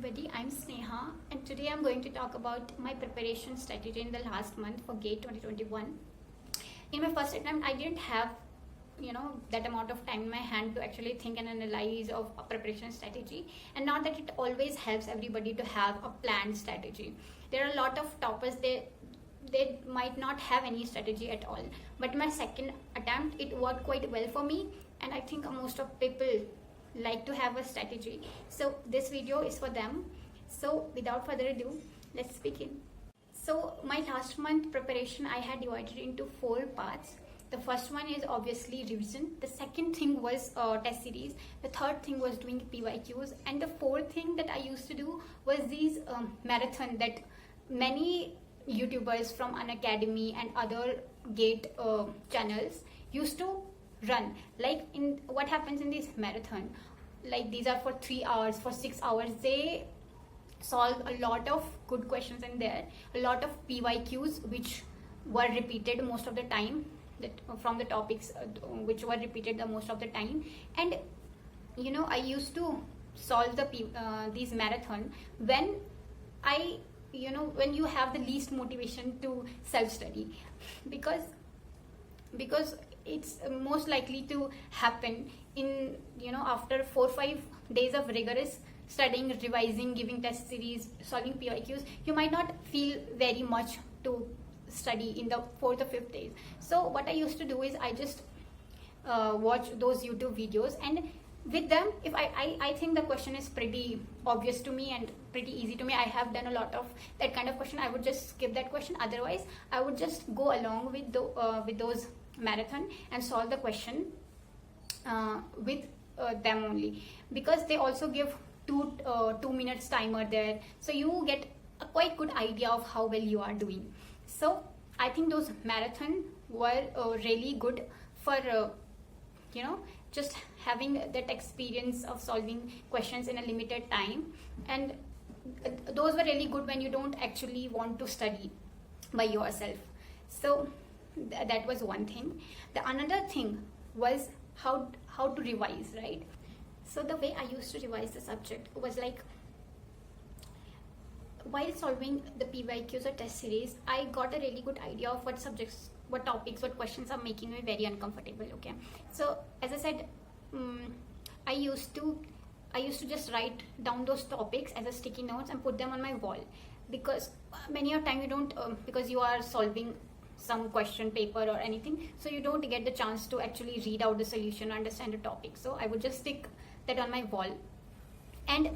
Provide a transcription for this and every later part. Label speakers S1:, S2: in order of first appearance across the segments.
S1: everybody, I'm Sneha and today I'm going to talk about my preparation strategy in the last month for GATE 2021. In my first attempt, I didn't have that amount of time in my hand to actually think and analyze of a preparation strategy, and not that it always helps everybody to have a planned strategy. There are a lot of toppers, they might not have any strategy at all, but my second attempt it worked quite well for me, and I think most of people like to have a strategy, so this video is for them. So without further ado, let's begin. So my last month preparation I had divided into 4 parts. The first one is obviously revision, the second thing was test series, the third thing was doing PYQs, and the fourth thing that I used to do was these marathon that many YouTubers from Unacademy and other GATE channels used to run. Like, in what happens in this marathon, like these are for 3 hours, for 6 hours, they solve a lot of good questions in there, a lot of PYQs which were repeated most of the time, that from the topics which were repeated the most of the time. And I used to solve these marathon when I when you have the least motivation to self-study, because it's most likely to happen in after 4-5 days of rigorous studying, revising, giving test series, solving PYQs, you might not feel very much to study in the 4th or 5th days. So what I used to do is I just watch those YouTube videos, and with them, if I think the question is pretty obvious to me and pretty easy to me, I have done a lot of that kind of question, I would just skip that question. Otherwise, I would just go along with those marathon and solve the question with them only, because they also give 2 minutes timer there, so you get a quite good idea of how well you are doing. So I think those marathon were really good for just having that experience of solving questions in a limited time, and those were really good when you don't actually want to study by yourself. So that was one thing. The another thing was how to revise, right? So the way I used to revise the subject was like, while solving the PYQs or test series, I got a really good idea of what subjects, what topics, what questions are making me very uncomfortable. Okay, so as I said, I used to just write down those topics as a sticky notes and put them on my wall, because many of time you don't because you are solving some question paper or anything, so you don't get the chance to actually read out the solution or understand the topic. So I would just stick that on my wall, and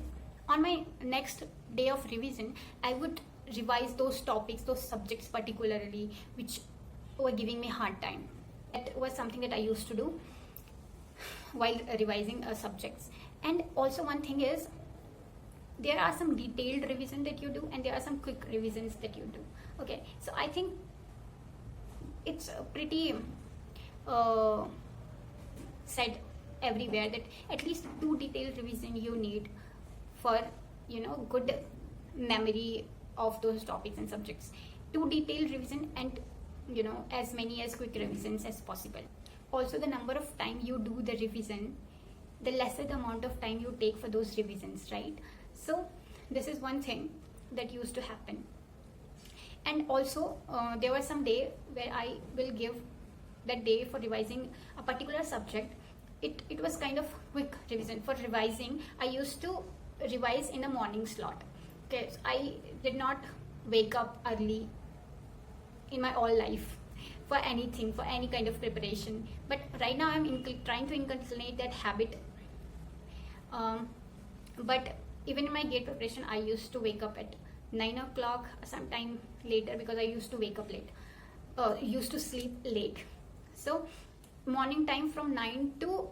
S1: on my next day of revision I would revise those topics, those subjects particularly which were giving me hard time. That was something that I used to do while revising subjects. And also one thing is, there are some detailed revision that you do and there are some quick revisions that you do. Okay, so I think it's pretty said everywhere that at least 2 detailed revision you need for good memory of those topics and subjects. 2 detailed revision and as many as quick revisions as possible. Also, the number of time you do the revision, the lesser the amount of time you take for those revisions, right? So this is one thing that used to happen. And also there was some day where I will give that day for revising a particular subject. It was kind of quick revision. For revising, I used to revise in a morning slot. Okay, so I did not wake up early in my all life for anything, for any kind of preparation, but right now I'm trying to inculcate that habit. But even in my GATE preparation, I used to wake up at 9 o'clock, sometime later, because I used to wake up late, used to sleep late. So morning time from 9 to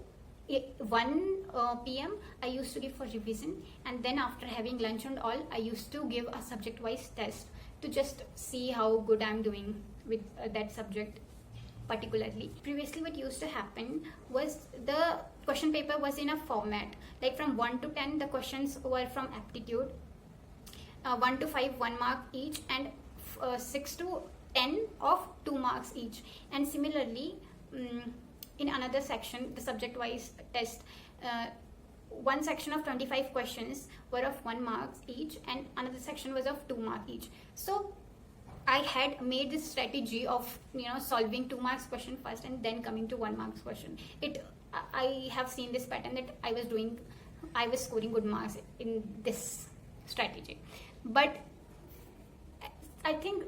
S1: 1 p.m. I used to give for revision, and then after having lunch and all, I used to give a subject wise test to just see how good I'm doing with that subject particularly. Previously what used to happen was the question paper was in a format like from 1 to 10 the questions were from aptitude, 1 to 5 1 mark each, and 6 to 10 of 2 marks each. And similarly in another section, the subject wise test one section of 25 questions were of 1 mark each, and another section was of 2 mark each. So I had made this strategy of solving 2 marks question first and then coming to 1 marks question. I have seen this pattern that I was scoring good marks in this strategy. But I think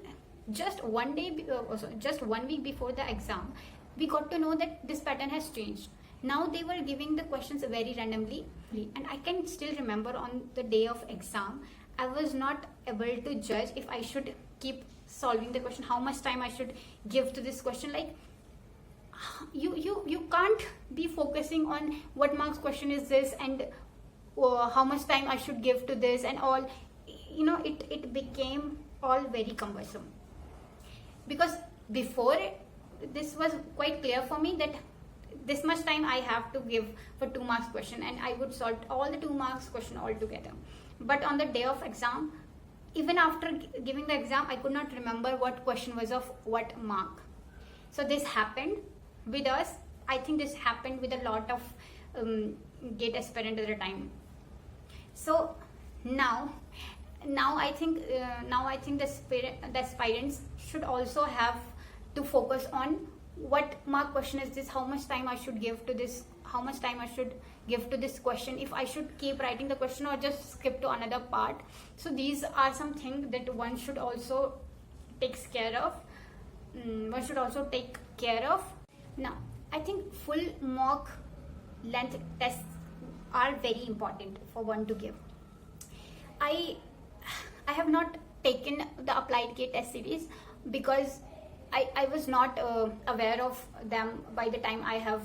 S1: just 1 week before the exam, we got to know that this pattern has changed. Now they were giving the questions very randomly, and I can still remember on the day of exam, I was not able to judge if I should keep solving the question, how much time I should give to this question. Like, you can't be focusing on what marks question is this and how much time I should give to this and all. It became all very cumbersome, because before this was quite clear for me that this much time I have to give for 2 marks question, and I would solve all the 2 marks question all together. But on the day of exam, even after giving the exam, I could not remember what question was of what mark. So this happened with us. I think this happened with a lot of GATE aspirants at the time. So now I think the aspirants should also have to focus on what mark question is this, how much time I should give to this, how much time I should give to this question, if I should keep writing the question or just skip to another part. So these are some things that one should also take care of. Now, I think full mock length tests are very important for one to give. I have not taken the applied GATE test series because I was not aware of them by the time I have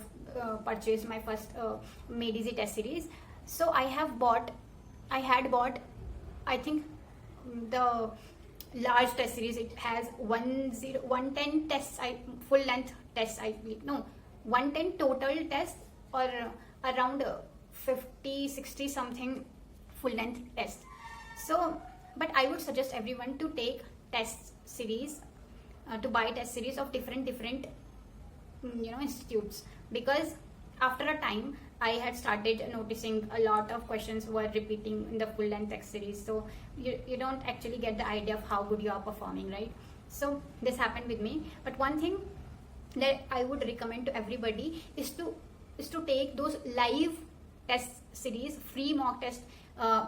S1: purchased my first Made Easy test series. So I had bought, I think, the large test series. It has 110 tests, full length tests, I believe. No, 110 total tests, or around 50-60 something full length tests. So, but I would suggest everyone to take test series, to buy test series of different institutes, because after a time I had started noticing a lot of questions were repeating in the full length test series. So you don't actually get the idea of how good you are performing, right? So this happened with me. But one thing that I would recommend to everybody is to take those live test series, free mock test.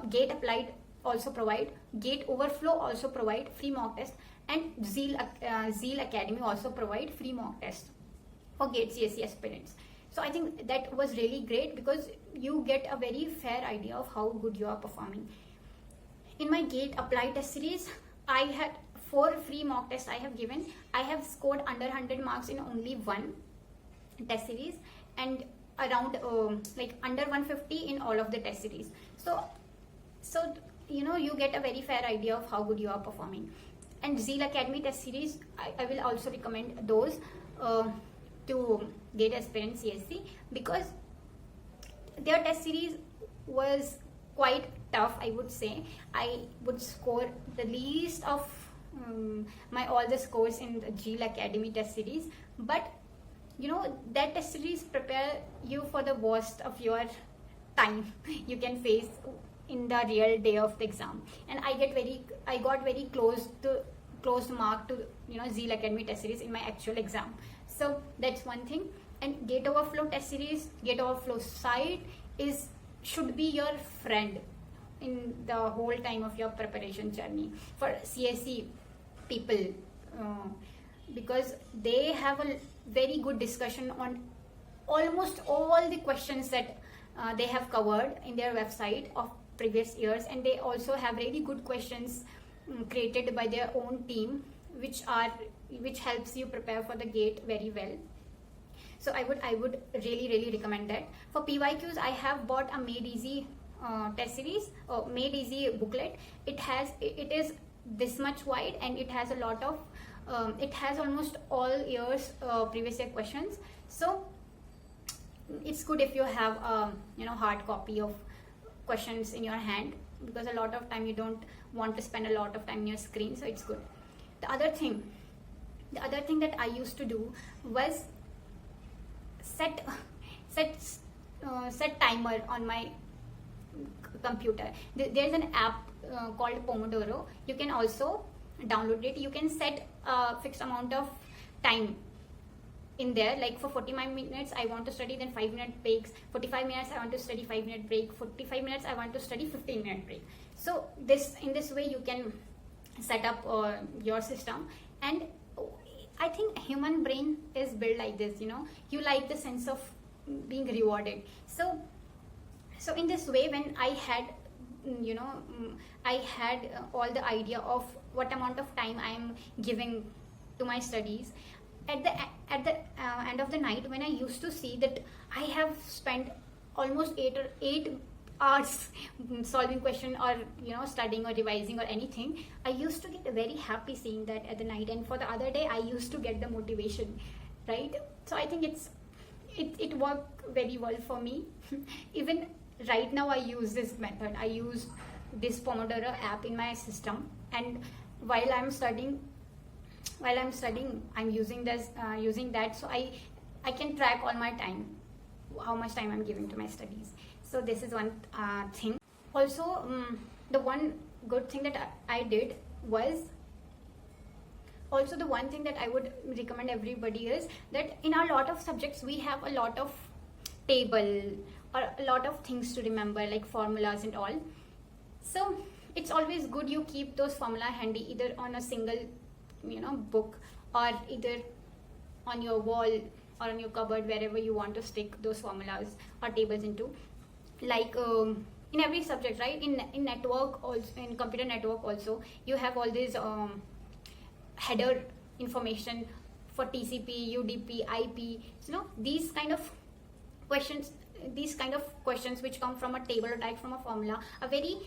S1: GATE Applied also provide, GATE Overflow also provide free mock test, and Zeal Academy also provide free mock test for GATE CSE aspirants. So I think that was really great, because you get a very fair idea of how good you are performing. In my GATE Applied test series, I had 4 free mock tests I have given. I have scored under 100 marks in only 1 test series, and around under 150 in all of the test series. So you get a very fair idea of how good you are performing. And Zeal Academy test series, I will also recommend those to GATE aspirant CSE, because their test series was quite tough, I would say. I would score the least of all the scores in the Zeal Academy test series, but that test series prepare you for the worst of your time you can face in the real day of the exam. And I got very close mark to Zeal Academy test series in my actual exam. So that's one thing. And GATE Overflow test series, GATE Overflow site should be your friend in the whole time of your preparation journey for CSE people, because they have a very good discussion on almost all the questions that they have covered in their website of previous years, and they also have really good questions created by their own team, which helps you prepare for the GATE very well. So I would really recommend that. For PYQs, I have bought a Made Easy test series, or Made Easy booklet. It is this much wide, and it has a lot of it has almost all years previous year questions. So it's good if you have hard copy of questions in your hand, because a lot of time you don't want to spend a lot of time on your screen, so it's good. The other thing that I used to do was set timer on my computer. There's an app called Pomodoro. You can also download it. You can set a fixed amount of time in there, like for 45 minutes I want to study, then 5-minute breaks. 45 minutes I want to study, 5-minute break. 45 minutes I want to study, 15-minute break. So in this way you can set up your system. And I think human brain is built like this, you like the sense of being rewarded. So in this way, when I had all the idea of what amount of time I am giving to my studies, at the end of the night, when I used to see that I have spent almost 8 hours solving question, or studying or revising or anything, I used to get very happy seeing that at the night, and for the other day I used to get the motivation, right? So I think it worked very well for me. Even right now I use this method. I use this Pomodoro app in my system, and while I'm studying I'm using that, so I can track all my time, how much time I'm giving to my studies. So this is one thing. Also, the one good thing that I did was, also the one thing that I would recommend everybody is that in a lot of subjects we have a lot of table or a lot of things to remember, like formulas and all. So it's always good you keep those formula handy, either on a single book, or either on your wall or on your cupboard, wherever you want to stick those formulas or tables into. Like in every subject, right? In network also, in computer network also, you have all these header information for TCP, UDP, IP. These kind of questions which come from a table or direct from a formula are very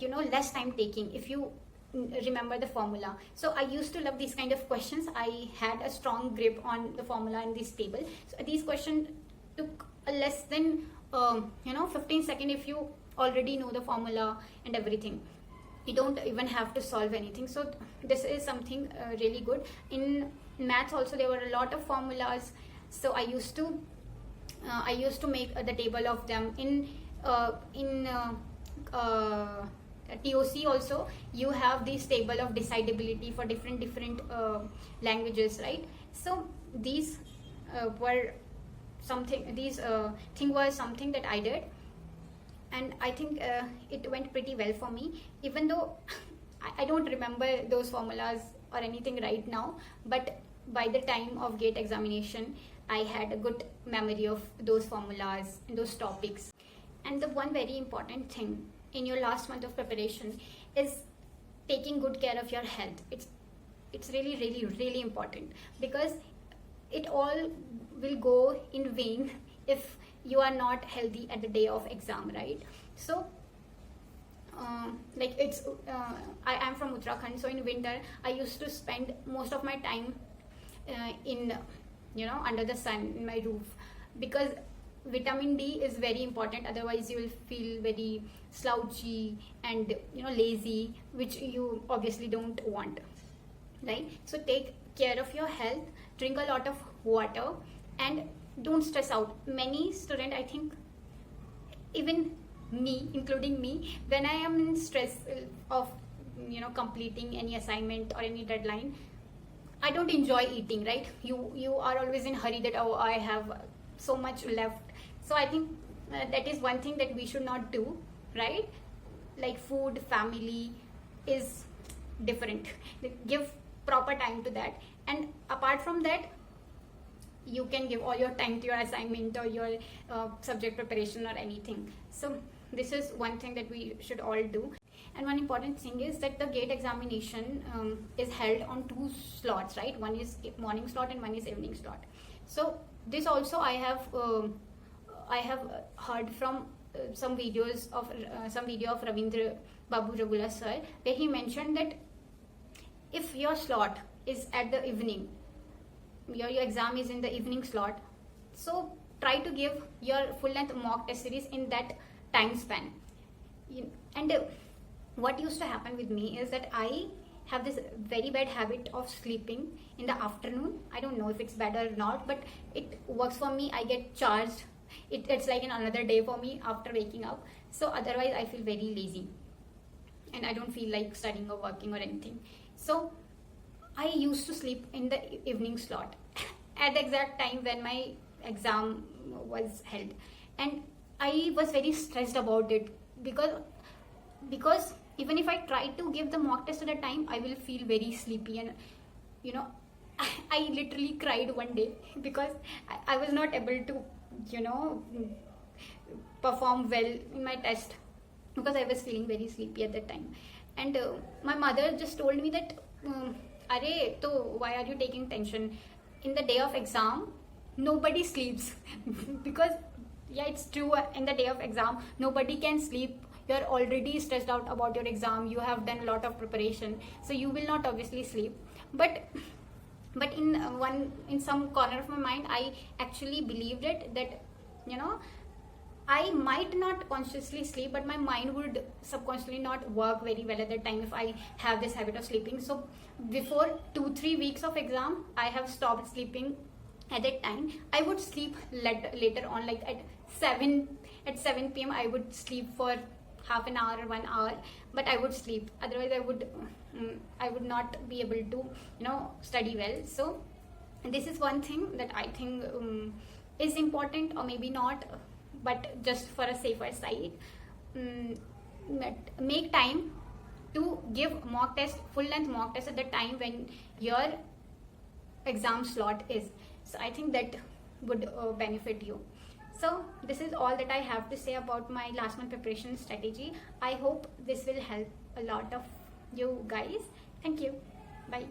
S1: less time taking if you remember the formula. So I used to love these kind of questions. I had a strong grip on the formula in this table. So these questions took less than 15 seconds if you already know the formula and everything. You don't even have to solve anything. So this is something really good. In maths also there were a lot of formulas, so I used to make the table of them. In TOC also you have this table of decidability for different languages, right? So these thing was something that I did, and I think it went pretty well for me, even though I don't remember those formulas or anything right now, but by the time of GATE examination I had a good memory of those formulas and those topics. And the one very important thing in your last month of preparation is taking good care of your health. It's really, really, really important, because it all will go in vain if you are not healthy at the day of exam, right? So I am from Uttarakhand, so in winter I used to spend most of my time in under the sun in my roof, because vitamin D is very important. Otherwise you will feel very slouchy and lazy, which you obviously don't want, right? So take care of your health, drink a lot of water, and don't stress out. Many students, I think even me, including me, when I am in stress of completing any assignment or any deadline, I don't enjoy eating, right? You are always in hurry that, oh, I have so much left. So I think that is one thing that we should not do, right? Like food, family is different. Give proper time to that. And apart from that, you can give all your time to your assignment or your subject preparation or anything. So this is one thing that we should all do. And one important thing is that the GATE examination is held on 2 slots, right? One is morning slot and one is evening slot. So this also I have heard from some video of Ravindra Babu Ragula sir, where he mentioned that if your slot is at the evening, your exam is in the evening slot, so try to give your full length mock test series in that time span. And what used to happen with me is that I have this very bad habit of sleeping in the afternoon. I don't know if it's bad or not, but it works for me. I get charged it's like another day for me after waking up. So otherwise I feel very lazy and I don't feel like studying or working or anything. So I used to sleep in the evening slot at the exact time when my exam was held, and I was very stressed about it because even if I try to give the mock test at a time, I will feel very sleepy, and you know, I literally cried one day because I was not able to, you know, perform well in my test because I was feeling very sleepy at that time. And my mother just told me that, Are, to why are you taking tension? In the day of exam, nobody sleeps because yeah, it's true. In the day of exam, nobody can sleep. You're already stressed out about your exam. You have done a lot of preparation, so you will not obviously sleep. But in some corner of my mind, I actually believed it that, you know, I might not consciously sleep, but my mind would subconsciously not work very well at that time if I have this habit of sleeping. So before 2-3 weeks of exam, I have stopped sleeping at that time. I would sleep later on, like at 7 p.m. I would sleep for half an hour or 1 hour, but I would sleep. Otherwise, I would not be able to, you know, study well. So this is one thing that I think is important, or maybe not, but just for a safer side, make time to give mock test, full length mock test at the time when your exam slot is. So I think that would benefit you. So this is all that I have to say about my last month preparation strategy. I hope this will help a lot of you guys. Thank you. Bye.